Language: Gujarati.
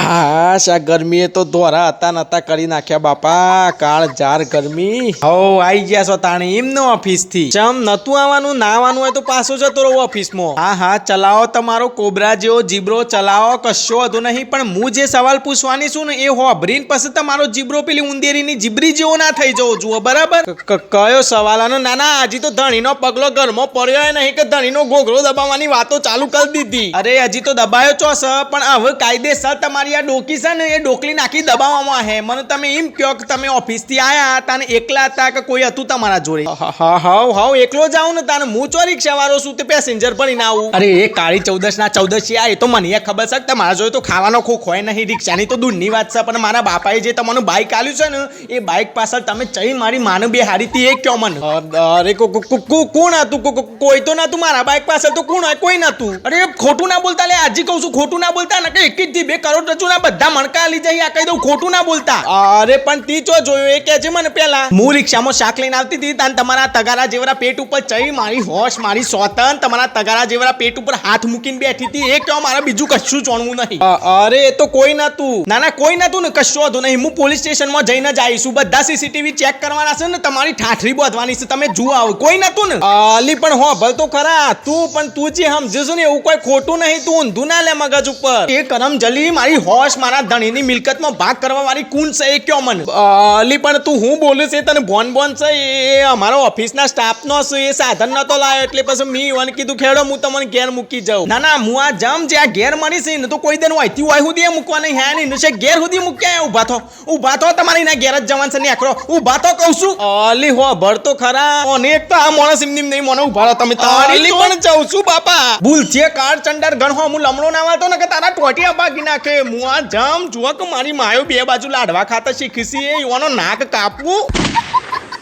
આ ગરમીએ તો ધોરા હતા નતા કરી નાખ્યા બાપા. કાળ જાર ગરમી. હો આઈ ગયા છો તાણી એમનો ઓફિસ થી. ચમ નતું આવવાનું, ના આવવાનું હોય તો પાછો જતો રહો ઓફિસ માં. હા હા ચલાવો તમારો કોબરા જેવો જીબ્રો ચલાવો, કશો વધુ નહીં. પણ હું જે સવાલ પૂછવાની છું ને એ હોભરીને પછી તમારો જીબ્રો પેલી ઉંદેરીની જીબરી જેવો ના થઈ જવો જુઓ, બરાબર? કયો સવાલ? આનો નાના હજી તો ધણીનો પગલો ઘરમાં પડ્યો નહીં કે ધણીનો ઘોઘરો દબાવવાની વાતો ચાલુ કરી દીધી. અરે હજી તો દબાયો છો પણ હવે કાયદેસર તમારી આ ડોકી છે ને એ ડોકલી નાખી દબાવવામાં હે. મને તમે એમ કહો કે તમે ઓફિસ થી આયા હતા ને એકલા હતા કે કોઈ હતું તમારા જોડે? હા એકલો જાઉં ને તાને હું ચો રિક્ષા વાળો છું તે પેસેન્જર ભરીને આવું. અરે એ કાળી ચૌદશ ના ચૌદશિયા એ તો મને ખબર છે કે તમારા જોડે તો ખાવાનો ખોખ હોય નહીં. રિક્ષાની તો દૂરની વાત છે પણ મારા બાપાએ જે તમારું બાઇક આલ્યું છે ને એ બાઇક પાછળ તમે ચઈ મારી માને બે હારી હતી એ કયો મને? અરે કોણ હતું? કોઈ તો નતું મારા બાઇક પાછળ. તો કોણ હોય? કોઈ નતું. અરે ખોટું ના બોલતા લે, આજે કહું છું ખોટું ના બોલતા ને કે 1 કરોડ રચુના બધા મણકા લઈ જાય. આ કહી દઉં ખોટું ના બોલતા. અરે પણ તી ચો જોયું એ કે છે મને પેલા. હું રિક્ષામાં શાક લઈને આવતી હતી તાન તમારા તગારા જેવરા પેટ ઉપર ચઈ મારી હોશ મારી સોતન તમારા તગારા જેવરા પેટ ઉપર હાથ મૂકીને બેઠી હતી એ કહો. મારે બીજું કશું જાણવું નહીં. અરે એ તો કોઈ નતું. ના કોઈ નતું ને કશું હતું નહીં. હું પોલીસ સ્ટેશનમાં જઈને જ આવીશું. બધા સીસીટીવી ચેક કરવાના છે ને તમારી ઠાઠરી બાંધવાની છે. તમે જુઓ આવો. કોઈ નતું ને? અલી પણ હો ભલ તો ખરા તું. પણ તું જે સમજે ને એવું કોઈ ખોટું નહીં. તું ઊંધું ના લે મગજ ઉપર. એ કરમ જલી મારી હોશ મારા ધણીની મિલકતમાં ભાગ કરવા વાળી કોણ છે એ કયો મને? અલી પણ તું હું બોલે છે તને બોન છે એ અમારો ઓફિસના સ્ટાફનો છે. એ સાધન નતો લાયો એટલે પછી મી વન કીધું ખેડો હું તમને ઘેર મૂકી જાઉં. ના હું આ જમ જે આ ઘેર મળી છે ને તો કોઈ દિન હોયથી હોય સુધી મૂકવા નહીં. હે નહીં છે ઘેર સુધી મૂક્યા. ઉભા થો તમારી ના ઘેર જ જવાન છે નેકરો. ઉભા તો કહું છું. અલી હો ભર તો ખરા. અને એક તો આ માણસ એમ નહીં મને ઉભા રહો તમે. તારી પણ જાઉં છું બાપા. ભૂલ છે કાર ચંડર ગણ હો. હું લમણો ના વાતો ને કે તારા ટોટિયા ભાગી નાખે. હું આ જમ જુઓ કે મારી માયો બે બાજુ લાડવા ખાતા શીખી છે. એવાનો નાક કાપવું.